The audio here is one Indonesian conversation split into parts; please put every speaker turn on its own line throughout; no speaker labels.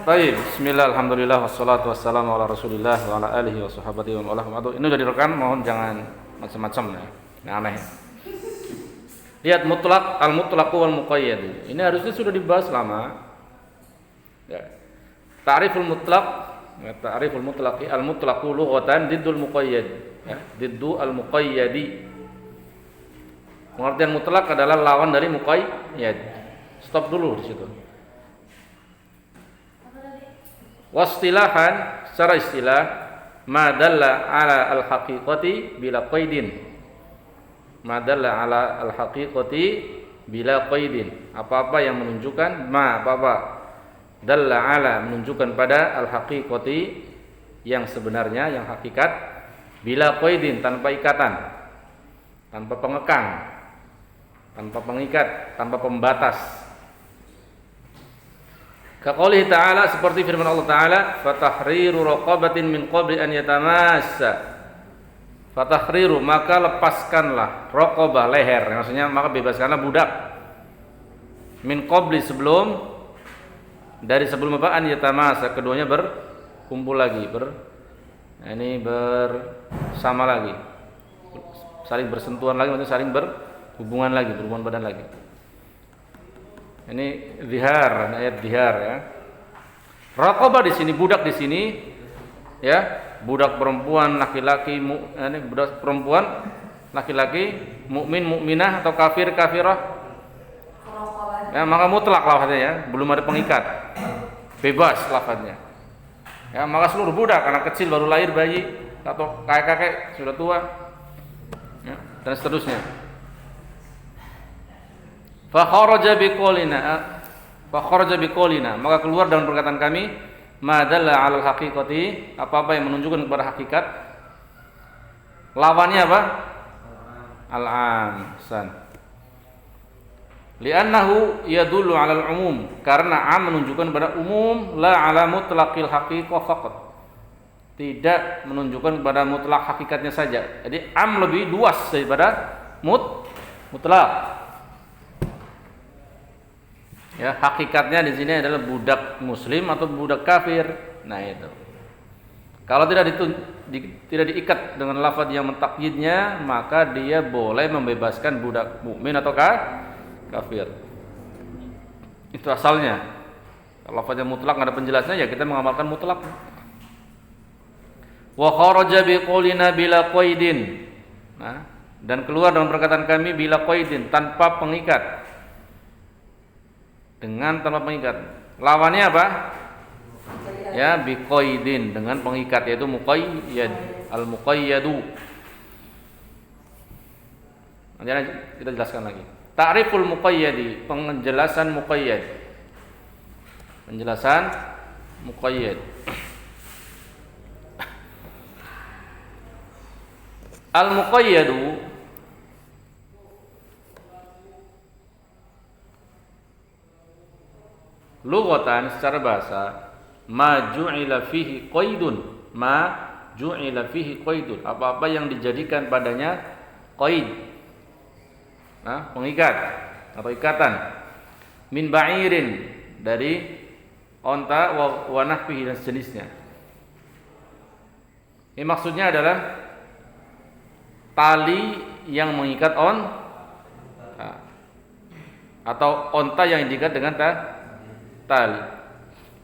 Baik, bismillah, alhamdulillah, wassalatu wassalamu ala rasulillah wa ala alihi wa sahabati wa ala. Ini udah direkam, mohon jangan macam-macam ya, yang aneh. Lihat mutlak, al-mutlaqu wal muqayyad. Ini harusnya sudah dibahas lama. Ya. Ta'riful mutlaq, ya, ta'riful mutlaqi, al-mutlaqu lughatan diddul muqayyad, ya, diddu al-muqayyadi. Pengertian mutlak adalah lawan dari muqayyad. Stop dulu di situ. Wastilahan, secara istilah, ma dalla ala al-haqiqati bila qaidin. Ma dalla ala al-haqiqati bila qaidin. Apa-apa yang menunjukkan apa-apa dalla ala menunjukkan pada al-haqiqati yang sebenarnya, yang hakikat, bila qaidin tanpa ikatan, tanpa pengekang, tanpa pengikat, tanpa pembatas. Kaqoulihi ta'ala, seperti firman Allah Ta'ala, fatahriru raqabatin min qabli an yatamassa. Fatahriru, maka lepaskanlah raqabah, leher, maksudnya maka bebaskanlah budak. Min qabli, sebelum, dari sebelum apa? An yatamassa, keduanya berkumpul lagi, bersama lagi, saling bersentuhan lagi, maksudnya saling berhubungan lagi, berhubungan badan lagi. Ini zihar, ayat zihar ya. Raqabah di sini, budak di sini, ya, budak perempuan, laki-laki, ini budak perempuan, laki-laki, mukmin, mukminah atau kafir, kafirah. Ya, maka mutlak lafadznya ya, belum ada pengikat, bebas lafadznya. Ya, maka seluruh budak, anak kecil baru lahir, bayi atau kakek-kakek sudah tua, ya, dan seterusnya. Fa kharaja biqaulina, maka keluar dengan perkataan kami, ma dalla 'alal haqiqati, apa-apa yang menunjukkan kepada hakikat. Lawannya apa? Al-'am. Li'annahu yadullu 'alal 'umum, karena 'am menunjukkan kepada umum, la 'ala mutlaqil haqiqah faqat. Tidak menunjukkan kepada mutlak hakikatnya saja. Jadi 'am lebih luas daripada mutlak. Ya, hakikatnya di sini adalah budak muslim atau budak kafir. Nah, itu. Kalau tidak diikat dengan lafaz yang mentakyidnya, maka dia boleh membebaskan budak mukmin atau kafir. Itu asalnya. Kalau lafaznya mutlak enggak ada penjelasannya, ya kita mengamalkan mutlak. Wa kharaja biqaulina bila qaidin. Nah, dan keluar dengan perkataan kami bila qaidin, tanpa pengikat. Dengan tanpa pengikat. Lawannya apa? Ya, biqaidin, dengan pengikat, yaitu muqayyad, al-muqayyadu. Nanti kita jelaskan lagi. Ta'riful muqayyadi, penjelasan muqayyad. Penjelasan muqayyad. Al-muqayyadu lughatan, secara bahasa, ma ju'ila fihi qaidun, apa-apa yang dijadikan padanya qaid, nah, pengikat atau ikatan, min ba'irin, dari onta, wa nahwihi, dan sejenisnya. Ini maksudnya adalah tali yang mengikat atau onta yang diikat dengan tali.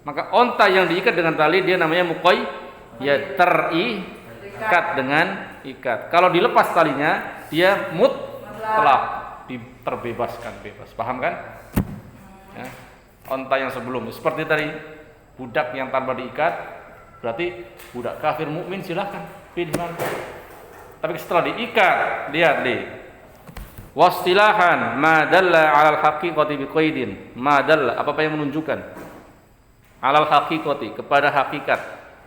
Maka onta yang diikat dengan tali dia namanya muqayyad, terikat dengan ikat. Kalau dilepas talinya dia mutlaq, diterbebaskan, bebas. Paham kan? Ya. Onta yang sebelum seperti tadi, budak yang tanpa diikat, berarti budak kafir, mukmin, silahkan pilih mana. Tapi setelah diikat, lihat deh. Wastilahan ma dalla 'alal haqiqati biqaidin. Ma dalla, apa-apa yang menunjukkan 'alal haqiqati, kepada hakikat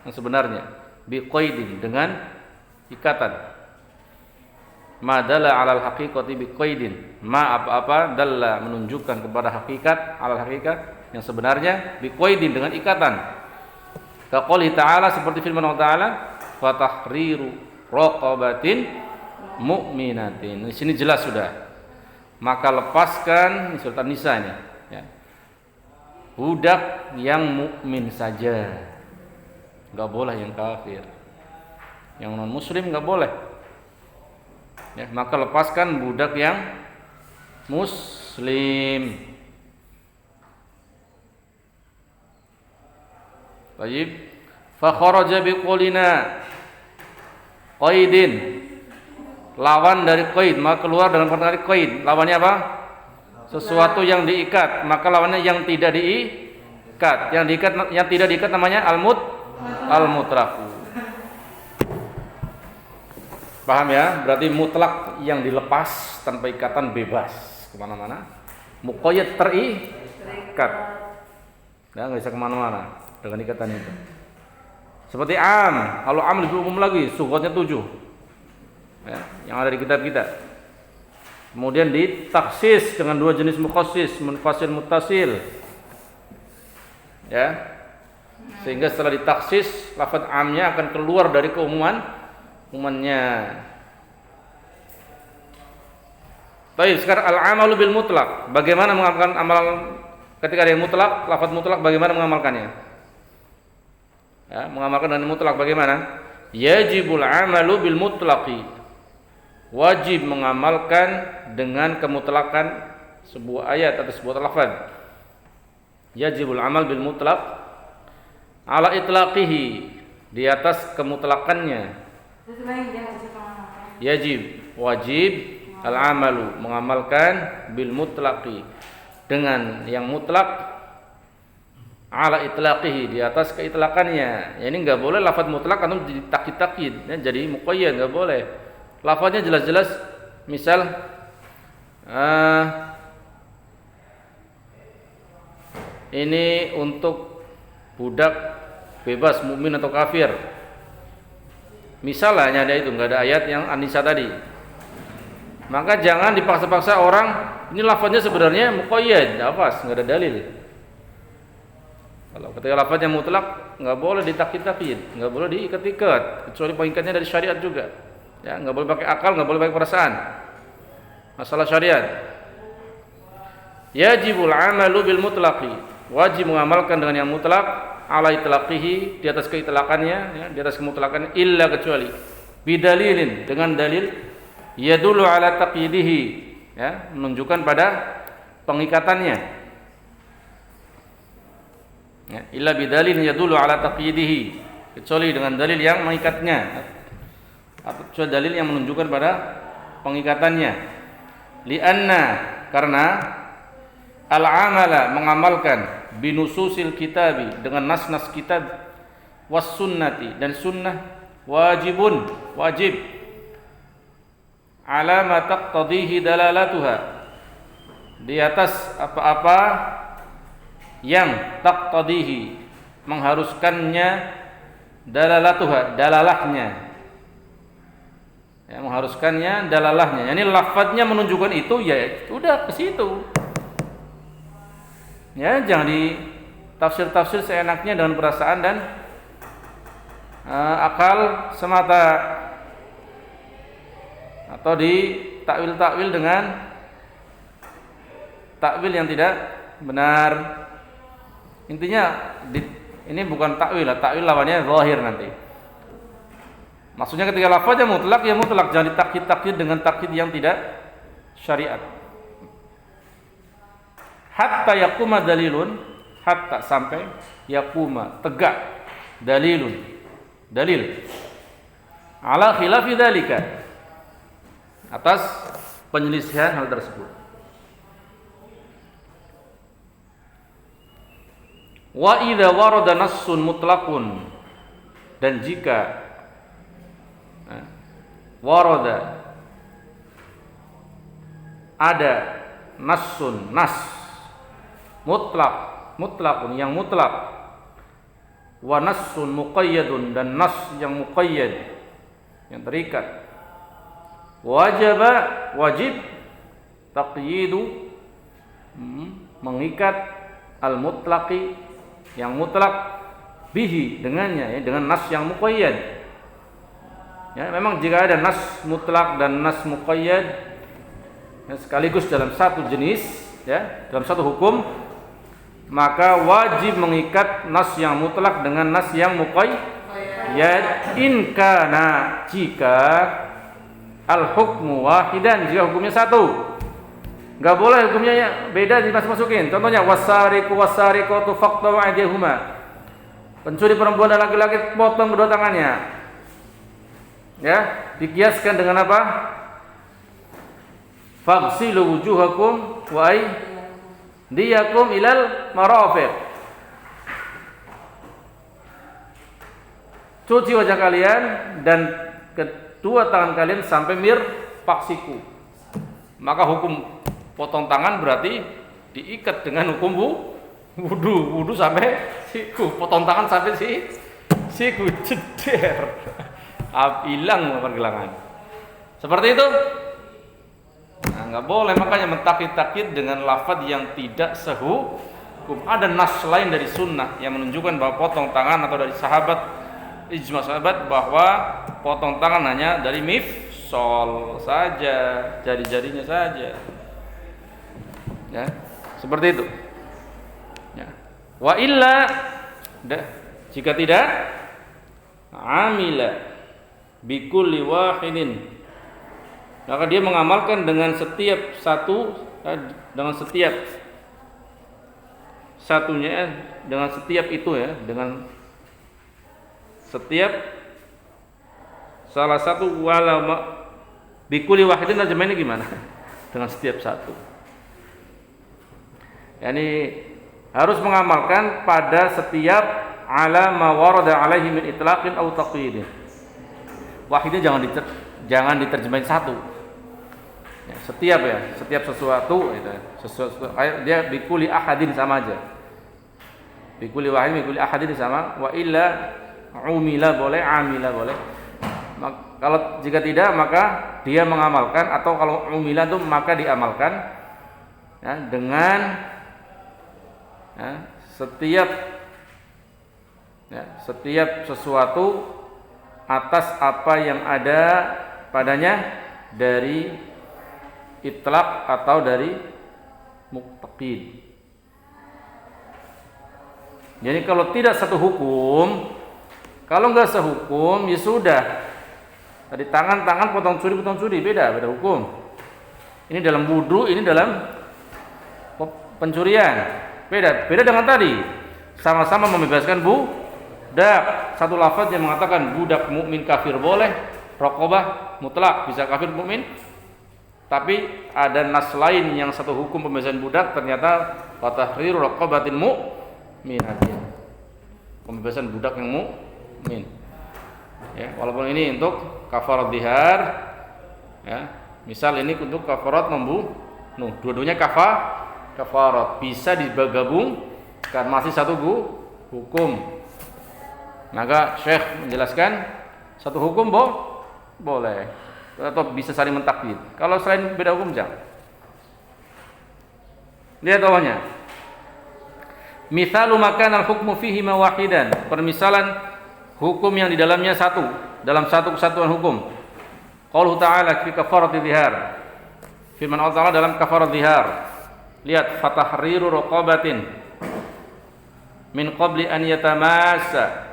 yang sebenarnya, biqaidin, dengan ikatan. Ma dalla 'alal haqiqati biqaidin. Ma apa-apa dalla menunjukkan kepada hakikat, 'alal haqiqah yang sebenarnya, biqaidin, dengan ikatan. Kaqouli ta'ala, seperti firman Allah Ta'ala, fatahriru raqabatin mu'minatin. Di sini jelas sudah. Maka lepaskan, ini surat An-Nisa ini, ya. budak yang mukmin saja, nggak boleh yang kafir. Yang non muslim nggak boleh. Ya, maka lepaskan budak yang muslim. Baik. Fa kharaja biqulina qaidin. Lawan dari qaid, maka keluar dengan perkara qaid. Lawannya apa? Sesuatu yang diikat, maka lawannya yang tidak diikat. Yang tidak diikat namanya al-mutlaq. Paham ya? Berarti mutlak yang dilepas tanpa ikatan, bebas kemana-mana. Muqayyad terikat, nggak bisa kemana-mana dengan ikatan itu. Seperti am, kalau am lebih umum lagi, sughatnya 7 ya, yang ada di kitab kita. Kemudian ditaksis dengan 2 jenis mukhassis, munfasil muttasil ya, sehingga setelah ditaksis lafaz amnya akan keluar dari keumumannya. Baik, sekarang al-amalu bil mutlaq. Bagaimana mengamalkan amal ketika ada yang mutlak, lafaz mutlak, bagaimana mengamalkannya? Ya, mengamalkan dengan mutlak bagaimana? Yajibul amalu bil mutlaqi. Wajib mengamalkan dengan kemutlakan sebuah ayat atau sebuah lafaz. Yajibul amal bil mutlaq ala itlaqihi, di atas kemutlakannya. Wajib al-amalu, mengamalkan bil mutlaqi, dengan yang mutlak, ala itlaqihi, di atas keitlakannya. Ya, ini enggak boleh lafaz mutlak atau ditakid-takid ya, jadi muqayyad enggak boleh. Lafaznya jelas-jelas, misal ini untuk budak bebas mukmin atau kafir. Misalnya ada itu, enggak ada ayat yang An-Nisa tadi. Maka jangan dipaksa-paksa orang, ini lafaznya sebenarnya muqayyad, nafas, enggak ada dalil. Kalau ketika lafaznya mutlak, enggak boleh ditakid-takid, enggak boleh diikat-ikat, kecuali pengikatnya dari syariat juga. Ya, enggak boleh pakai akal, enggak boleh pakai perasaan. Masalah syariat. Yajibul amalu bil mutlaqi, wajib mengamalkan dengan yang mutlak, ala itlaqihi, di atas keitlakannya ya, di atas kemutlakannya, illa kecuali bidalilin, dengan dalil yadullu ala taqyidihi ya, menunjukkan pada pengikatannya ya, illa bidalilin yadullu ala taqyidihi, kecuali dengan dalil yang mengikatnya atau kecuali dalil yang menunjukkan pada pengikatannya. Lianna, karena al-amala, mengamalkan binususil kitabi, dengan nas-nas kitab, was sunnati, dan sunnah, wajibun, wajib, ala ma taqtadihi dalalatuha, di atas apa-apa yang taqtadihi, mengharuskannya, dalalatuha, dalalahnya ya, mengharuskannya, dalalahnya, yani lafadznya menunjukkan itu, ya udah ke situ ya, jangan ditafsir-tafsir seenaknya dengan perasaan dan akal semata, atau ditakwil-takwil dengan takwil yang tidak benar. Intinya ini bukan takwil, takwil lawannya zahir nanti. Maksudnya ketika lafaznya mutlak, ya mutlak, jangan ditakid-takid dengan takid yang tidak syariat. Hatta yakuma dalilun, hatta sampai yakuma tegak, dalilun, dalil, ala khilafi dzalika, atas penyelisihan hal tersebut. Wa idza warada nassun mutlaqun, dan jika warada ada nassun, nas mutlaqun, yang mutlak, wa nassun muqayyadun, dan nas yang muqayyad, yang terikat, wajib taqyidu, mengikat al-mutlaqi, yang mutlak, bihi, dengannya ya, dengan nas yang muqayyad. Ya, memang jika ada nas mutlak dan nas muqayyad ya, sekaligus dalam satu jenis ya, dalam satu hukum, maka wajib mengikat nas yang mutlak dengan nas yang muqayyad in kana, jika al hukmu wahidan, jika hukumnya satu. Enggak boleh hukumnya beda dimasuk-masukin. Contohnya wasariqu wasariqatu faqta'u aydihuma. Pencuri perempuan dan laki-laki potong kedua tangannya. Ya, dikiaskan dengan apa? Faghsilu wujuhakum wa aydiyakum ilal marafiq. Cuci wajah kalian dan kedua tangan kalian sampai mirfaq siku. Maka hukum potong tangan berarti diikat dengan hukum wudu sampai siku, potong tangan sampai siku, jeder, hilang pergelangan. Seperti itu. Nah, nggak boleh, makanya mentakid-takid dengan lafaz yang tidak sehukum. Ada nas lain dari sunnah yang menunjukkan bahwa potong tangan, atau dari sahabat, ijma sahabat, bahwa potong tangan hanya dari mifsol saja, jari-jarinya saja. Ya, seperti itu. Ya. Wa illa, jika tidak, amila bikulli wahidin, maka dia mengamalkan dengan setiap satu, dengan setiap satunya, dengan setiap itu ya, dengan setiap salah satu, wala bikulli wahidin, terjemahannya gimana? Dengan setiap satu. Yani harus mengamalkan pada setiap ala ma warada alaihi min itlaqin aw taqyid. Wahidnya jangan diterjemahin satu. Ya, setiap sesuatu itu. Sesuatu dia bikuli ahadin sama aja. Bikuli wahid bikuli ahadin sama, wa illa umila boleh, amila boleh. Kalau jika tidak, maka dia mengamalkan, atau kalau umila itu maka diamalkan ya, dengan ya, setiap sesuatu atas apa yang ada padanya dari itlaq atau dari muqtaqid. Jadi kalau tidak satu hukum, kalau enggak sehukum, ya sudah. Tadi tangan potong curi beda hukum. Ini dalam wudu, ini dalam pencurian. Beda dengan tadi. Sama-sama membebaskan budak. Satu lafaz yang mengatakan budak mukmin kafir boleh, raqabah mutlak bisa kafir mukmin. Tapi ada nas lain yang satu hukum pembebasan budak, ternyata fatahriru raqabatin mu'minatin. Pembebasan budak yang mukmin. Ya, walaupun ini untuk kafarat dzihar, ya. Misal ini untuk kafarat membunuh. Dua-duanya kafarat bisa digabung karena masih satu hukum. Maka Syekh menjelaskan satu hukum boleh, atau bisa saling mentakwid. Kalau selain beda hukum jangan. Lihat bawahnya. Mithalu makan al-hukmu fihi ma wahidan. Permisalan hukum yang di dalamnya satu, dalam satu kesatuan hukum. Qauluhu ta'ala fi kafarati dzihar. Firman Allah Ta'ala dalam kafarat dzihar. Lihat, fatahriru raqabatin min qabli an yatamassa.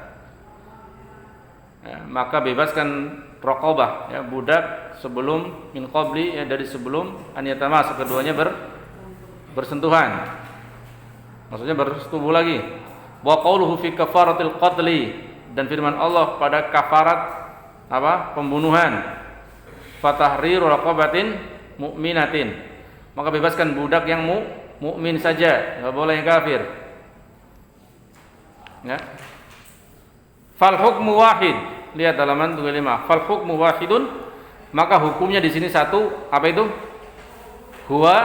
Ya, maka bebaskan raqabah, ya, budak sebelum min qabli, ya, dari sebelum an yatamassa, keduanya bersentuhan. Maksudnya bersetubuh lagi. Wa qauluhu fi kafaratil qatli, dan firman Allah pada kafarat apa? Pembunuhan. Fatahriru raqabatin mu'minatin. Maka bebaskan budak yang mukmin saja, enggak boleh yang kafir. Ya. Fal hukmu wahid. Lihat halaman 25. Fal hukmu wahidun, maka hukumnya di sini satu, apa itu? Huwa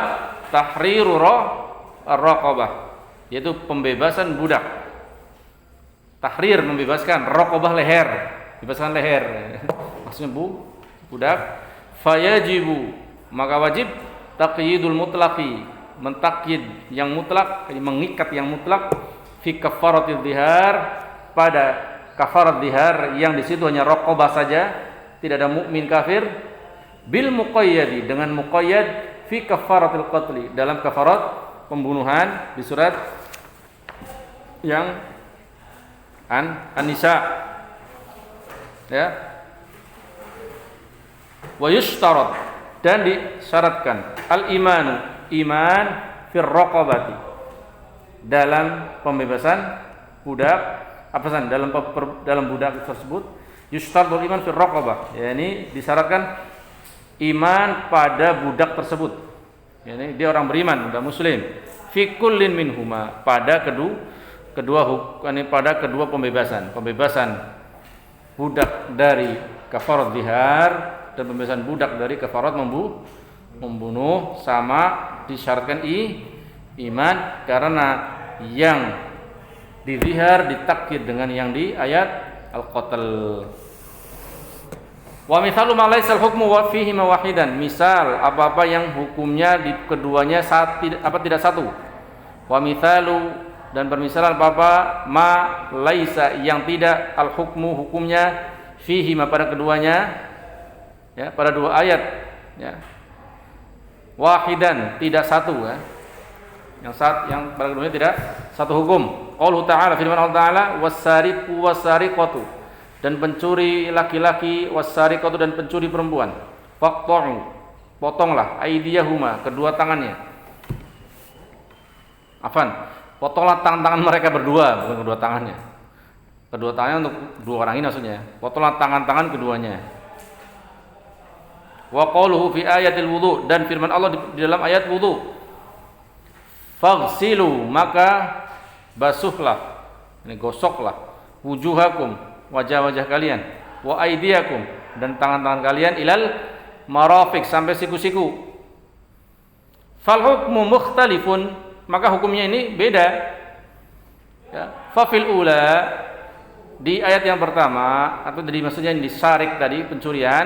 tahriru raqabah, yaitu pembebasan budak. Tahrir membebaskan, raqabah leher, bebaskan leher. Maksudnya budak. Fayajibu, maka wajib taqyidul mutlaqi, mentakyid yang mutlak, mengikat yang mutlak, fi kafaratil dzihar, pada kafarat dzihar yang di situ hanya raqabah saja, tidak ada mukmin kafir, bil muqayyadi, dengan muqayyad fi kafaratil qatli, dalam kafarat pembunuhan di surat yang an-nisa. Ya. Wa yushtarat, dan disyaratkan al-imanu, iman fir raqabati, dalam pembebasan budak, dalam budak tersebut. Yushtarat iman fir raqabah, yakni disyaratkan iman pada budak tersebut. Yakni dia orang beriman, budak muslim. Fi kullin minhuma, pada kedua pembebasan budak dari kafarat zihar dan pembebasan budak dari kafarat membunuh, sama disyaratkan iman, karena yang di zihar ditakkid dengan yang di ayat al-qatl. Wa mithalu ma laysa al-hukmu wa fihi wahidan, misal apa-apa yang hukumnya di keduanya tidak satu. Wa mithalu, dan permisalan apa-apa ma laisa, yang tidak al-hukmu, hukumnya fihi ma, pada keduanya, ya, pada dua ayat, ya, wahidan, tidak satu, ya, yang pada keduanya tidak satu hukum. Qauluhu ta'ala, firman Allah Ta'ala, was-sariqu was-sariqatu, dan pencuri laki-laki, was-sariqatu, dan pencuri perempuan, faqta'u, potonglah, aydiyahuma, kedua tangannya, potonglah tangan-tangan mereka berdua, bukan kedua tangannya. Kedua tangannya untuk dua orang ini maksudnya. Potonglah tangan-tangan keduanya. Wa qauluhu fi ayatil wudu, dan firman Allah di dalam ayat wudu. Faghsilu, maka basuhlah, ini gosoklah, wujuhakum, wajah-wajah kalian, wa aydiyakum, dan tangan-tangan kalian, ilal marafiq, sampai siku-siku. Fal hukmu mukhtalifun, maka hukumnya ini beda. Ya, fafil ula, di ayat yang pertama, atau maksudnya di sarik tadi, pencurian,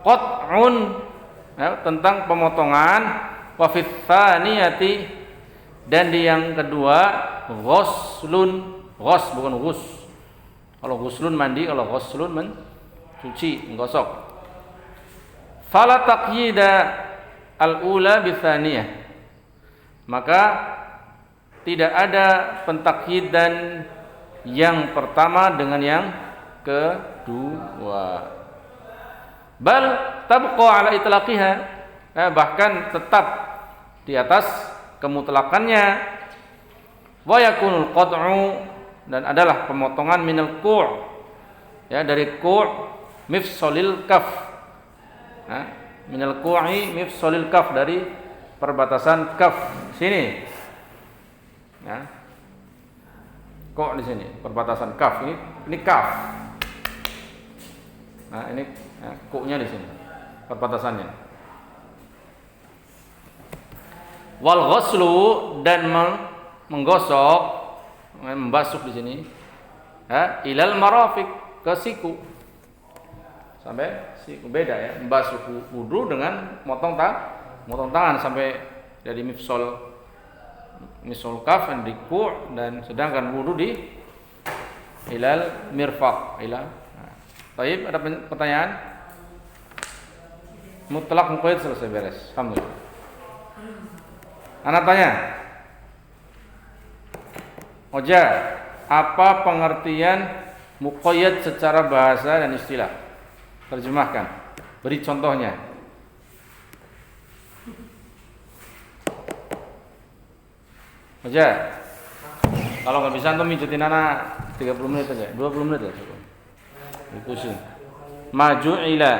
qat'un, ya, tentang pemotongan, wa fit tsaniyati, dan di yang kedua ghuslun, bukan ghus. Kalau ghuslun mandi, kalau ghuslun mencuci, menggosok. Fala taqyida al-ula bi tsaniyah, maka tidak ada pentakyidan yang pertama dengan yang kedua. Bal tabqa ala itlaqiha, bahkan tetap di atas kemutlakannya. Wa yakunul qat'u, dan adalah pemotongan minal qu', ya, dari qu' mifsalil kaf, minal qu'i mifsalil kaf, dari perbatasan kaf sini, ya, kok di sini perbatasan kaf, ini kaf, nah ini, ya, koknya di sini perbatasannya. Wal ghuslu, dan menggosok, membasuh di sini, ya, ilal marafiq, ke siku, sampai siku, beda, ya, membasuh wudu dengan motong tangan sampai dari mifsal kaf dan di ku', dan sedangkan wudu di ilal mirfaq, Baik, ada pertanyaan? Mutlak muqayyad selesai, beres. Alhamdulillah. Anak tanya, Oja, apa pengertian muqayyad secara bahasa dan istilah? Terjemahkan, beri contohnya. Oja, kalau nggak bisa antum mijetin anak 30 menit aja, 20 menit aja. Pusing. Maju'ila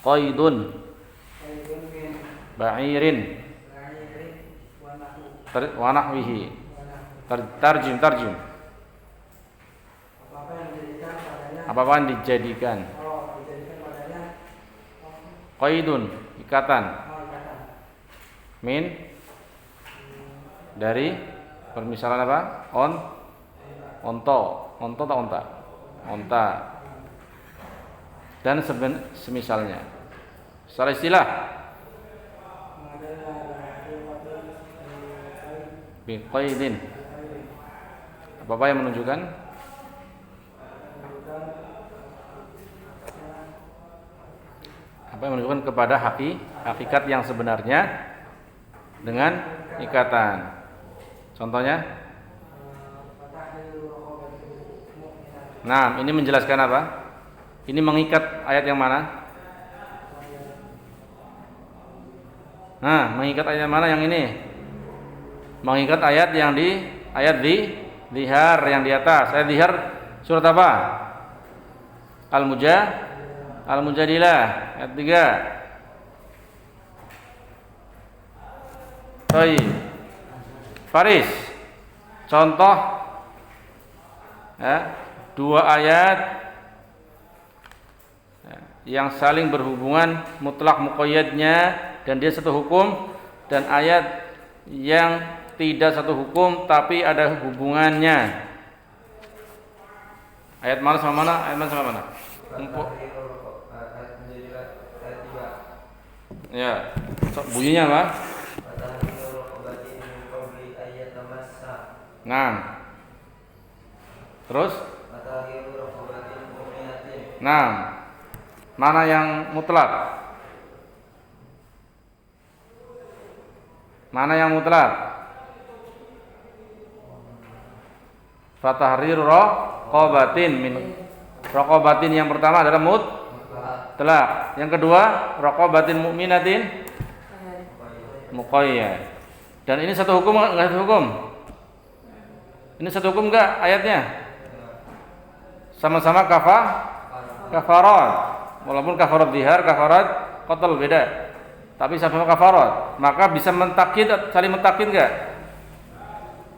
qaidun ba'irin wa nahwihi. Tarjim. Apa-apa yang dijadikan. Qaidun, ikatan. Min, dari permisalan apa? Onto tak onta, dan semisalnya. Secara istilah, biqaidin, apa yang menunjukkan kepada hakikat yang sebenarnya dengan ikatan. Contohnya? Nah, ini menjelaskan apa? Ini mengikat ayat yang mana? Nah, mengikat ayat yang mana yang ini? Mengikat ayat yang di zihar yang di atas. Ayat zihar surat apa? Al-Mujadilah ayat 3. Baik. Faris. Contoh ya, dua ayat yang saling berhubungan mutlak muqayyadnya dan dia satu hukum, dan ayat yang tidak satu hukum tapi ada hubungannya. Ayat mana sama mana? Ayat mana sama mana? Ya, bunyinya apa? Nah, terus? Nah, mana yang mutlak? Mana yang mutlak? Fatahriru raqabatin min raqabatin yang pertama adalah mutlak. Yang kedua raqabatin mu'minatin muqayyad. Dan ini satu hukum enggak satu hukum? Ini satu hukum enggak ayatnya? Sama-sama kafarat. Walaupun kafarat zihar, kafarat qatl beda. Tapi sama-sama kafarat. Maka bisa mentakid, saling mentakid enggak?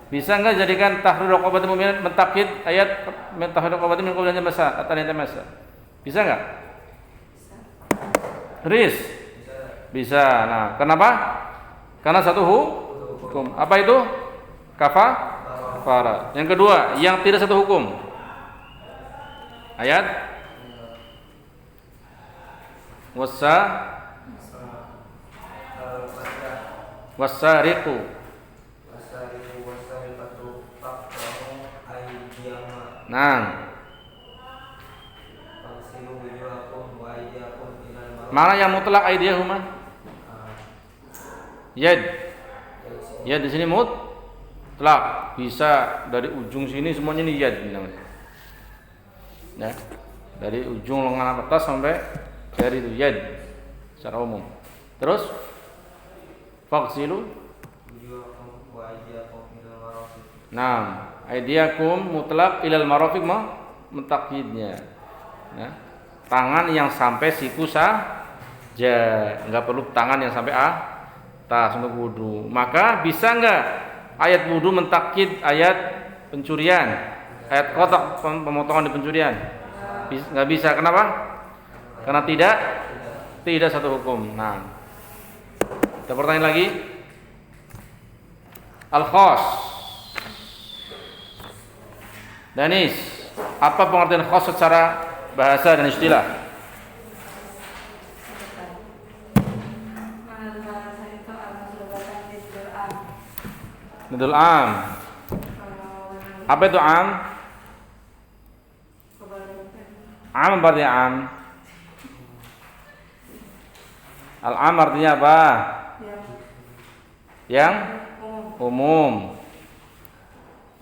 Bisa enggak jadikan tahrir raqabatin mu'minat mentakid ayat tahrir raqabatin min qabli an yamassa atau yamassa? Bisa enggak? Riz. Bisa. Nah, kenapa? Karena satu hukum. Apa itu? Kafarat. Yang kedua, yang tidak satu hukum. Ayat wasariqu. Nah, mana yang mutlak aydiyahuma? Yad di sini mutlak, bisa dari ujung sini semuanya ini yad namanya. Ya, dari ujung lengan atas sampai jari itu yad secara umum. Terus faghsilu. Nah, aydiyakum mutlak ilal marafiq mentakyidnya. Ya. Tangan yang sampai siku saja, enggak perlu tangan yang sampai atas untuk wudu. Maka bisa enggak ayat wudu mentakyid ayat pencurian? Ayat kotak pemotongan di pencurian? Enggak bisa. Kenapa? Karena tidak satu hukum. Nah, ada pertanyaan lagi? Al-khas. Danis, apa pengertian khas secara bahasa dan istilah? Nidul am. Apa itu am? Am berarti am. Al-am artinya apa? Yang umum.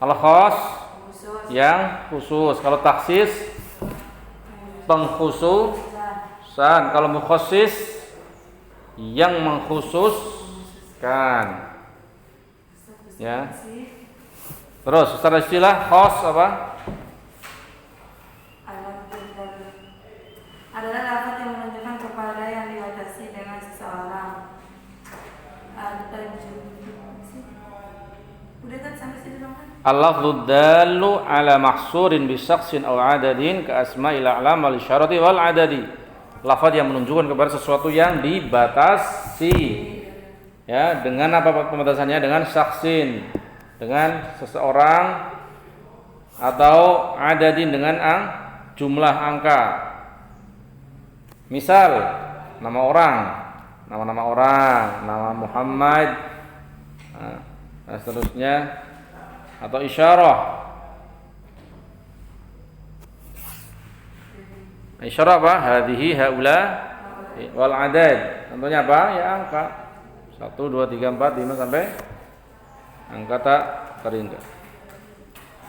Al-khas yang khusus. Kalau taksis pengkhususan. Kalau mukhassis yang mengkhususkan. Ya. Terus secara istilah khas apa?
Adalah lafaz yang menunjukkan kepada yang dibatasi dengan seseorang. Udah kan sampai situ dong kan?
Al-lafdhu dallu ala mahsurin bi syakhsin aw adadin ka asma'il a'lam wal isyarati wal adadi. Lafaz yang menunjukkan kepada sesuatu yang dibatasi. Ya, dengan apa pembatasannya? Dengan syaksin, dengan seseorang, atau adadin dengan jumlah angka. Misal nama orang, nama Muhammad, dan seterusnya, atau isyarah. Isyarah apa? Hadhihi haula wal adad. Contohnya apa? Ya angka 1, 2, 3, 4, 5 sampai kata ringkas.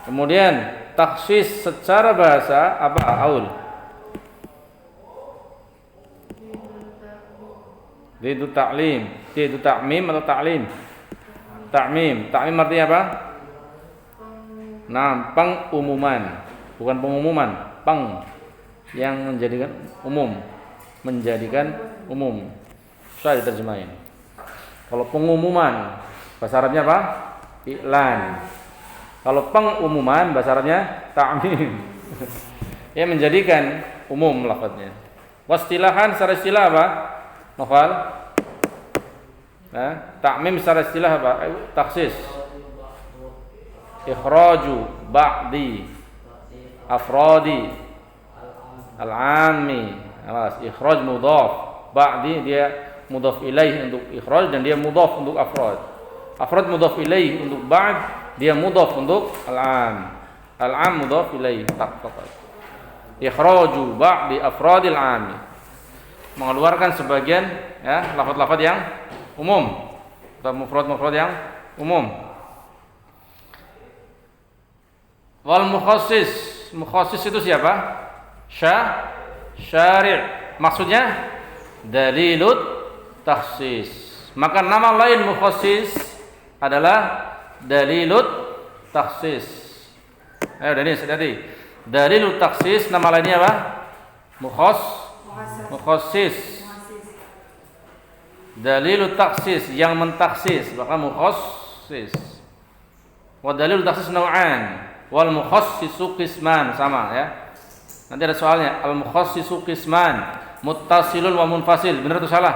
Kemudian takhsis secara bahasa apa? Aul. Itu ta'lim, itu ta'mim atau ta'lim? Ta'mim. Ta'mim artinya apa? Nah, pengumuman, bukan pengumuman, yang menjadikan umum, Saya diterjemahin. Kalau pengumuman bahasa Arabnya apa? Iklan. Kalau pengumuman bahasa Arabnya ta'mim. Ya, menjadikan umum lafadznya. Wastilahan secara istilah apa? Novel. Nah, ta'mim secara istilah apa? Takhsis. Ikhraju ba'di afradi al-ammi. Ikhraj mudhaf. Ba'di dia mudhaf ilaih untuk ikhraj dan dia mudhaf untuk afrad. Afrad mudhaf ilaih untuk ba'd, dia mudhaf untuk al-am. Al-am mudhaf ilaih faqat. Ikhraju ba'di afradil 'am. Mengeluarkan sebagian ya lafaz-lafaz yang umum atau mufrad-mufrad yang umum. Wal mukhassis itu siapa? Syari'. Maksudnya dalilut takhsis. Maka nama lain mukhassis adalah dalilut takhsis. Ayo Dani, hati-hati. Dalilut takhsis nama lainnya apa? Mukhassis. Dalilut takhsis yang mentaksis, maka mukhassis. Wa dalilut takhsis naw'an. Wal mukhassisu qisman, sama ya. Nanti ada soalnya. Al mukhassisu qisman, muttasilun wa munfasil. Benar atau salah?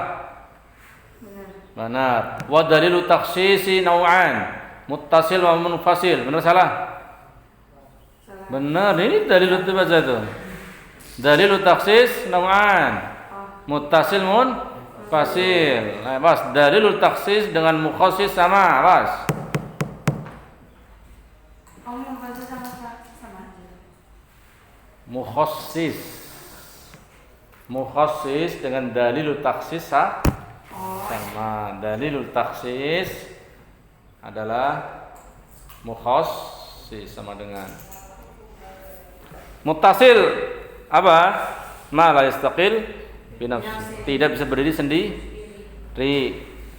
Benar. Wa dalilu takhsisi naw'an, muttasil wa munfasil. Benar salah? Benar. Ini dalil itu baca itu. Dalilu takhsis naw'an, muttasil munfasil. Nah, bas. Dalilu takhsis dengan mukhassis sama, bas. Mukhassis dengan dalilul takhsis sama. Dalilul takhsis adalah mukhassis sama dengan muttasil apa? Ma la yastaqil bi nafsi. Tidak bisa berdiri sendiri.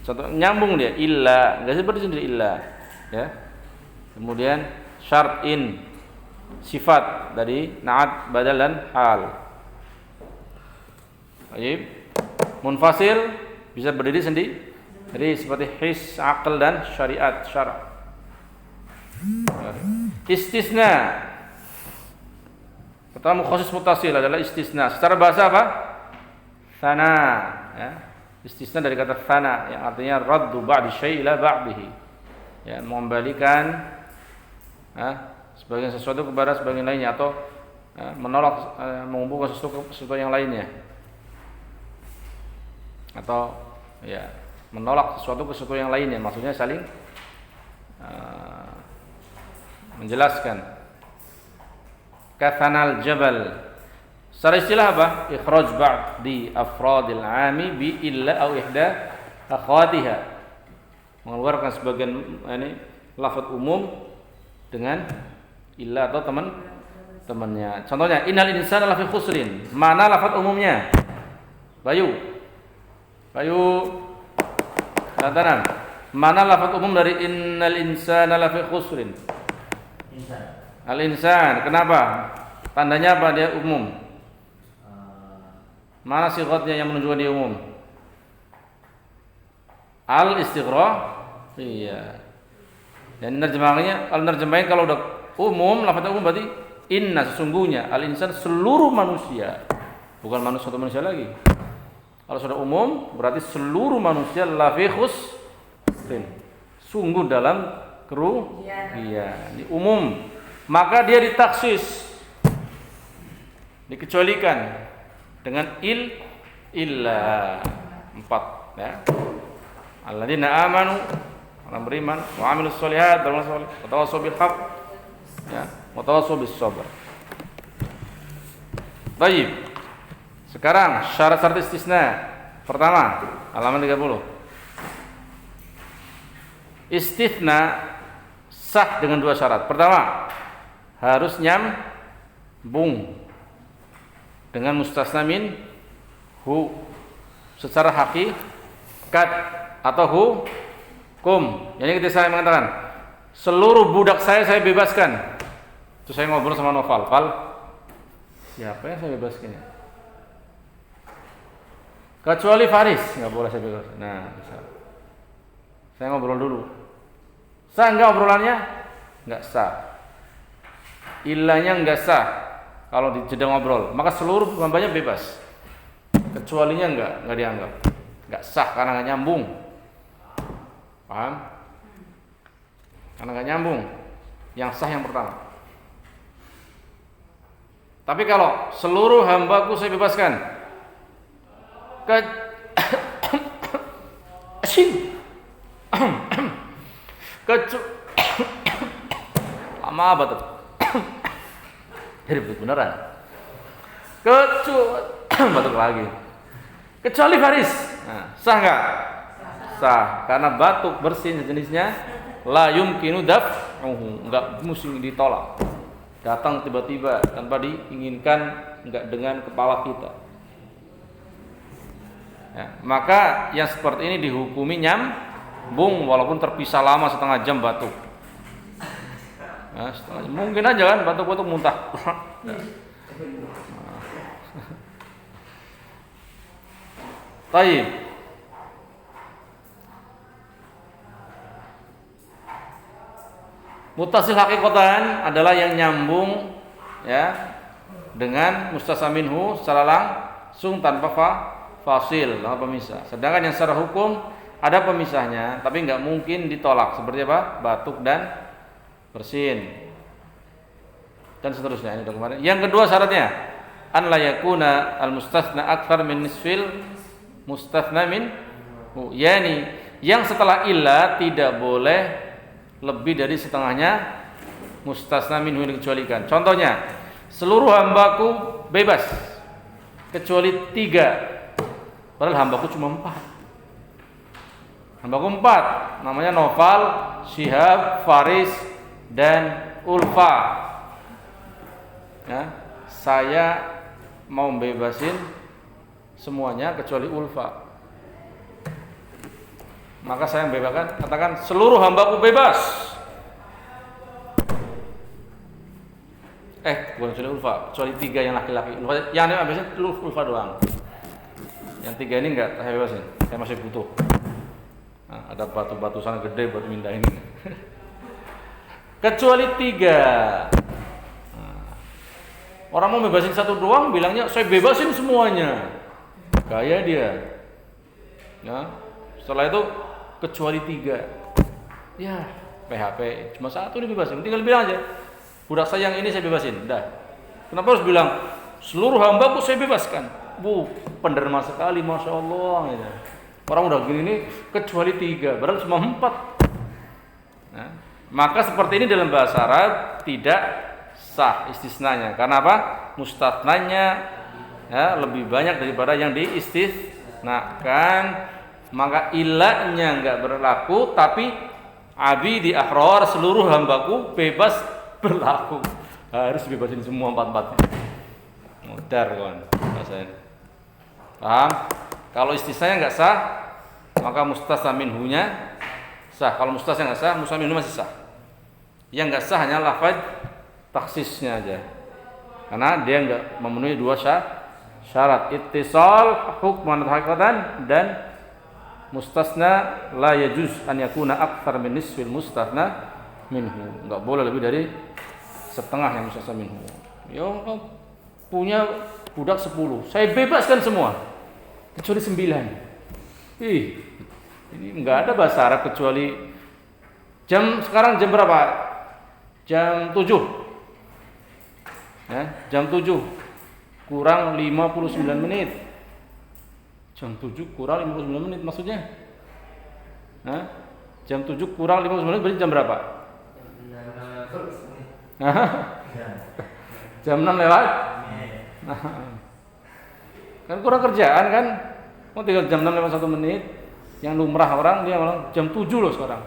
Contoh nyambung dia illa, enggak bisa berdiri sendiri illa ya. Kemudian syar'in sifat dari na'at, badal dan hal. Baik. Munfasil bisa berdiri sendiri seperti his, aql dan syariat, syara'. Istisna. Pertama mukhassis muttasil adalah istisna. Secara bahasa apa? Tsana, ya. Istisna dari kata tsana yang artinya raddu ba'di syai' ila ba'dihi. Ya, mengembalikan sebagian sesuatu kepada sebagian lainnya atau menolak mengumpulkan sesuatu yang lainnya atau ya menolak sesuatu ke sesuatu yang lainnya, maksudnya saling menjelaskan. Kathanal jabal secara istilah apa? Ikhraj ba'di afradil 'ami bi illa aw ihda akhwatiha, mengeluarkan sebagian lafaz umum dengan illa atau teman-temannya. Contohnya innal insana lafi khusrin. Mana lafaz umumnya? Bayu. Katakan. Mana lafaz umum dari innal insana lafi khusrin? Insan. Al-insan. Kenapa? Tandanya apa dia umum? Mana sifatnya yang menunjukkan dia umum? Al-istighraq. Iya. Dan nerjemahannya, al-nerjemahin kalau udah umum, lafaz umum berarti inna, sesungguhnya al-insan seluruh manusia, bukan manusia atau manusia lagi. Kalau sudah umum berarti seluruh manusia lafi khusrin, sungguh dalam kerugian. Ini umum, maka dia ditaksis, dikecualikan dengan illa 4 ya. Alladzina amanu, orang beriman, wa amilus sholihat, wa tawassaw bil haqq ya, watawassaw bis sabr. Baik. Sekarang syarat-syarat istisna. Pertama, halaman 30. Istitsna sah dengan dua syarat. Pertama, harus nyambung dengan mustasna min hu secara hakikat atau hukum. Jadi ketika saya mengatakan seluruh budak saya bebaskan, terus saya ngobrol sama Noval, Val, siapa yang saya bebaskan ya? Kecuali Faris, nggak boleh saya bebaskan. Nah, saya ngobrol dulu. Sah nggak obrolannya? Nggak sah. Ilahnya nggak sah kalau di jeda ngobrol. Maka seluruh hambanya bebas. Kecualinya nggak dianggap. Nggak sah karena nggak nyambung. Paham? Karena nggak nyambung. Yang sah yang pertama. Tapi kalau seluruh hambaku saya bebaskan, lama banget. Jadi beneran. Batuk lagi. Kecuali Faris. Nah, sah nggak? Sah. Karena batuk bersin sejenisnya la yumkinu daf'uhu, enggak mesti ditolak. Datang tiba-tiba tanpa diinginkan, enggak dengan kepala kita. Ya, maka yang seperti ini dihukumi nyambung walaupun terpisah lama setengah jam batuk. Nah, mungkin aja kan batuk-batuk muntah. Taib. Muttasil hakikatan adalah yang nyambung ya dengan mustasna minhu secara langsung tanpa fasil, tanpa pemisah. Sedangkan yang secara hukum ada pemisahnya, tapi nggak mungkin ditolak. Seperti apa? Batuk dan bersin dan seterusnya. Ini udah kemarin. Yang kedua syaratnya an la yakuna al mustasna akthar min nisfil mustasna min, yani yang setelah illa tidak boleh lebih dari setengahnya mustasna minhu yang dikecualikan. Contohnya, seluruh hambaku bebas kecuali 3. Padahal hambaku cuma 4. Hambaku 4, namanya Noval, Syihab, Faris, dan Ulfa. Ya, saya mau bebasin semuanya kecuali Ulfa. Maka saya membebaskan, katakan seluruh hambaku bebas. Bukan kecuali Ulfa, kecuali 3 yang laki-laki. Yang ini biasanya Ulfa doang. Yang 3 ini enggak saya bebasin, saya masih butuh. Nah, ada batu-batu sana gede buat mindah ini. Kecuali 3. Nah, orang mau bebasin 1 doang, bilangnya saya bebasin semuanya. Gaya dia. Ya, setelah itu kecuali 3. Ya, PHP cuma 1 dibebasin. Tinggal bilang aja, budak saya yang ini saya bebasin. Udah. Kenapa harus bilang seluruh hambaku saya bebaskan? Penderma sekali, masya Allah. Ya. Orang udah gini nih kecuali 3, padahal cuma 4. Nah, maka seperti ini dalam bahasa Arab tidak sah istisnanya. Karena apa? Mustatnanya ya, lebih banyak daripada yang diistisnakan. Maka ilahnya enggak berlaku, tapi abi di ahrar seluruh hambaku bebas berlaku. Harus bebasin semua 4-4. Mudar kawan bahasanya. Paham? Kalau istisnanya enggak sah, maka mustasna minhunya sah. Kalau mustasna enggak sah, mustasna minhu masih sah. Yang enggak sah hanya lafaz taksisnya aja. Karena dia enggak memenuhi 2 syarat. Ittisal hukman hakikatan dan mustasna la yajuz an yakuna akthar min nisfil mustasna minhu. Enggak boleh lebih dari setengah yang mustasna minhu. Ya punya budak 10, saya bebaskan semua kecuali 9. Ini enggak ada bahasa Arab kecuali sekarang jam berapa? Jam 7. Ya, jam 7 kurang 59 menit. Jam 7 kurang 59 menit maksudnya? Hah? Jam 7 kurang 59 menit berarti jam berapa? Jam 6 lewat? Kan kurang kerjaan kan? Mau tinggal jam 6 lewat 1 menit. Yang lumrah orang dia malah jam 7 loh sekarang.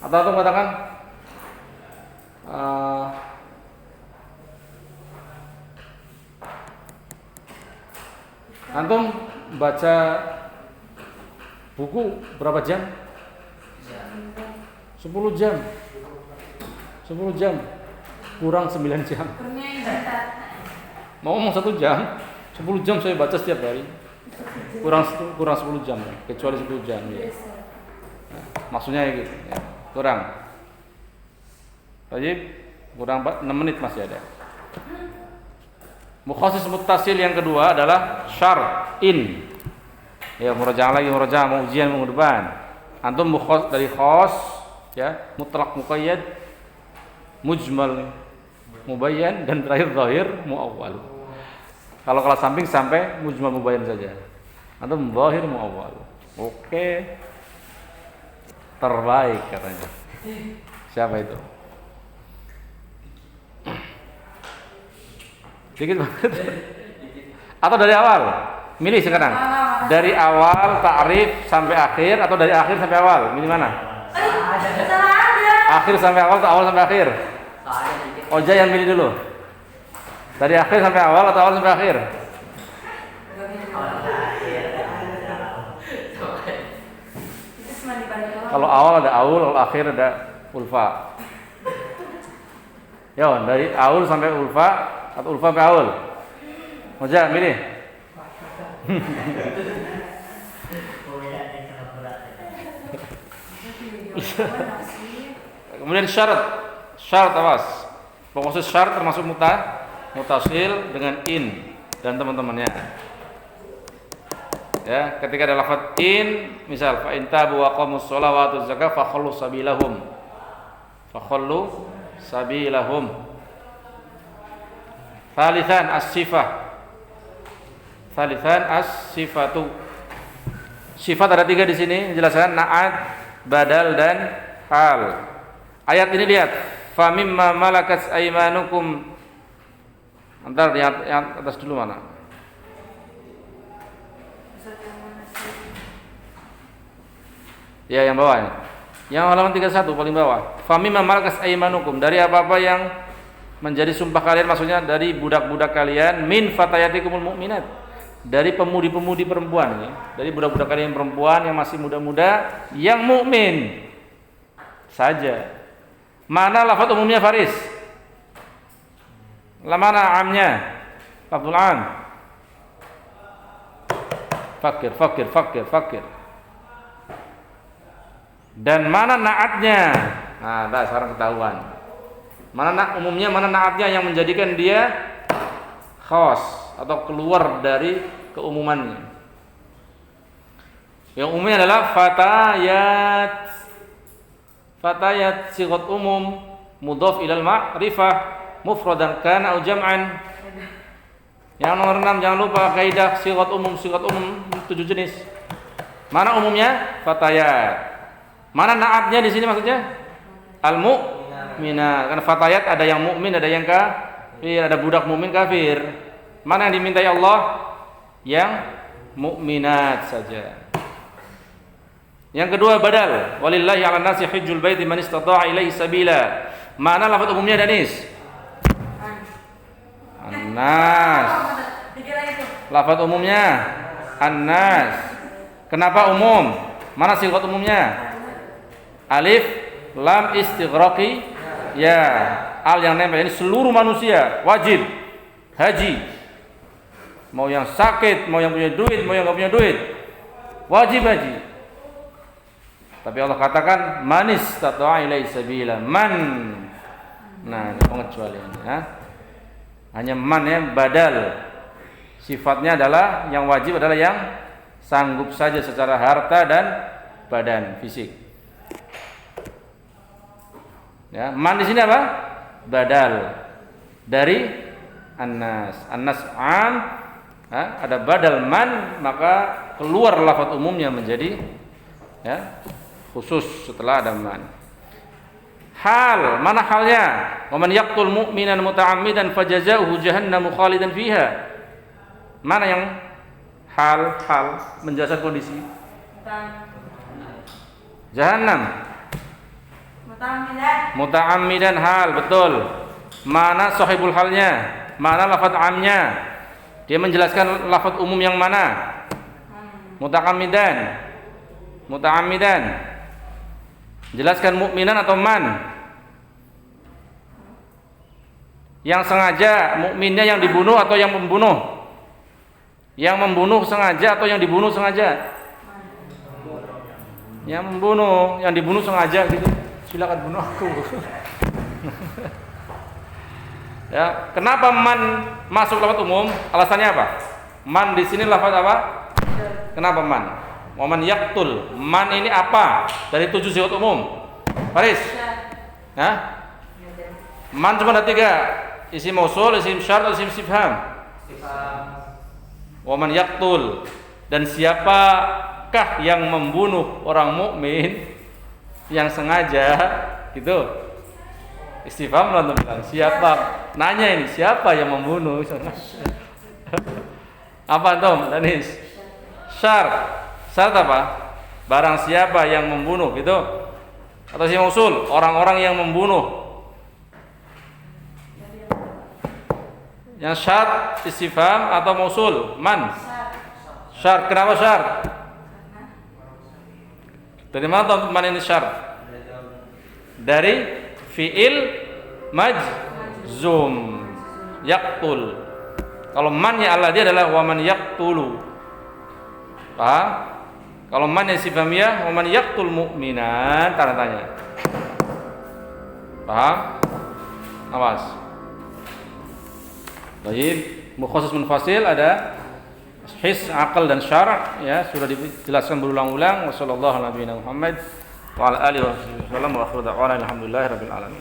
Atau mengatakan Eh, Antum baca buku berapa jam? 10 jam. 10 jam kurang 9 jam. Mau ngomong 1 jam, 10 jam saya baca setiap hari. Kurang 10 jam, kecuali 10 jam ya. Nah, maksudnya gitu ya. Kurang. Wajib kurang 6 menit masih ada. Mukhasis muttasil yang kedua adalah syar in. Ya, murajaah lagi, murajaah mau ujian minggu depan. Antum mukhas dari khas ya, mutlaq muqayyad, mujmal mubayyan dan terakhir zahir muawwal. Kalau kelas samping sampai mujmal mubayyan saja. Antum zahir muawwal. Oke. Terbaik katanya. Siapa itu? Dikit banget. Atau dari awal? Milih sekarang. Dari awal ta'rif sampai akhir atau dari akhir sampai awal? Milih mana? Akhir sampai awal atau awal sampai akhir? Oja yang milih dulu. Dari akhir sampai awal atau awal sampai akhir? Kalau awal ada aul, kalau akhir ada ulfa. Yo, dari aul sampai ulfa atau ulfa sampai aul? Oja milih. Kemudian syarat awas. Pokoknya syarat termasuk mutasil dengan in dan teman-temannya. Ya, ketika ada lafaz in, misal fa in tabu wa qamus shalah wa atuz zakah fa khallu sabilahum. Fa khallu sabilahum. Thalithan as-sifah. Thalithan as-sifatu. Sifat ada 3 di sini menjelaskan na'at, badal dan hal. Ayat ini lihat, fa mimma malakat aymanukum. Antar yang atas dulu mana? Ya, yang bawah ini. Yang halaman 31 paling bawah. Fa mimma malakat aymanukum, dari apa-apa yang menjadi sumpah kalian, maksudnya dari budak-budak kalian, min fatayatikumul mu'minat, dari pemudi-pemudi perempuan ya. Dari budak-budak kalian perempuan yang masih muda-muda yang mukmin saja. Mana lafaz umumnya Faris? Mana amnya? Lafzul am. Fakir. Dan mana naatnya? Nah, dah sekarang ketahuan. Mana umumnya, mana naatnya yang menjadikan dia khas atau keluar dari keumumannya. Yang umumnya adalah fatayat sighat umum mudhaf ilal ma'rifah mufradan kana au jam'an. Yang nomor 6 jangan lupa kaidah sighat umum 7 jenis. Mana umumnya? Fatayat. Mana naatnya di sini maksudnya? Al-mu'minah. Karena fatayat ada yang mukmin, ada yang kafir, ada budak mukmin kafir. Mana yang dimintai Allah? Yang mukminat saja. Yang kedua badal. Walillahi 'alan nasi hajjul baiti man istata'a ilaihi sabila. Mana lafaz umumnya Danis? An-nas. Lafaz umumnya An-nas. Kenapa umum? Mana sigat umumnya? Alif lam istighraqi ya. Al yang nempel ini seluruh manusia wajib haji. Mau yang sakit, mau yang punya duit, mau yang enggak punya duit, wajib haji. Tapi Allah katakan manis tata'a ilaihi sabila. Man. Nah, ini pengecualian ya. Hanya man ya, badal. Sifatnya adalah yang wajib adalah yang sanggup saja secara harta dan badan fisik. Ya, man di sini apa? Badal dari annas. Annas am, ada badal man, maka keluar lafaz umumnya menjadi ya khusus setelah ada man. Hal, mana halnya? Wa man yaqtul mu'minan muta'ammidan fajazaohu jahannamu khalidan fiha. Mana yang hal menjelaskan kondisi? Jahannam. Muta'ammidan hal, betul. Mana sahibul halnya? Mana lafaz amnya? Dia menjelaskan lafaz umum yang mana? Muta'ammidan. Muta'ammidan. Jelaskan mukminan atau man? Yang sengaja, mukminnya yang dibunuh atau yang membunuh? Yang membunuh sengaja atau yang dibunuh sengaja? Yang membunuh, yang dibunuh sengaja gitu. Silakan bunuh aku. Ya, kenapa man masuk lafaz umum? Alasannya apa? Man di sini lafaz apa? Kenapa man? Waman yaqtul. Man ini apa? Dari 7 sifat umum. Faris. Hah? Man cuma ada 3. Isim mausul, isim syart, isim istifham. Waman yaqtul. Dan siapakah yang membunuh orang mukmin yang sengaja? Gitu. Istifham lalu bilang siapa? Nanya ini siapa yang membunuh? Apa Tom? Danis? Syart. Syart apa? Barang siapa yang membunuh gitu? Atau si mausul? Orang-orang yang membunuh. Yang syart istifham atau mausul? Man? Syart. Kenapa syart? Dari mana Tom man ini syart? Dari fi'il majzum yaqtul. Kalau man ya Allah dia adalah waman yaqtulu. Paham? Kalau man ya sifamiyah waman yaqtul mu'minan tanda tanya. Paham? Awas. Baik, mukhassas munfasil ada his, akal dan syara' ya sudah dijelaskan berulang-ulang. Wassallallahu ala nabiyina Muhammad wa ala alihi wasallam wa akhiru da'wana alhamdulillahirabbil alamin.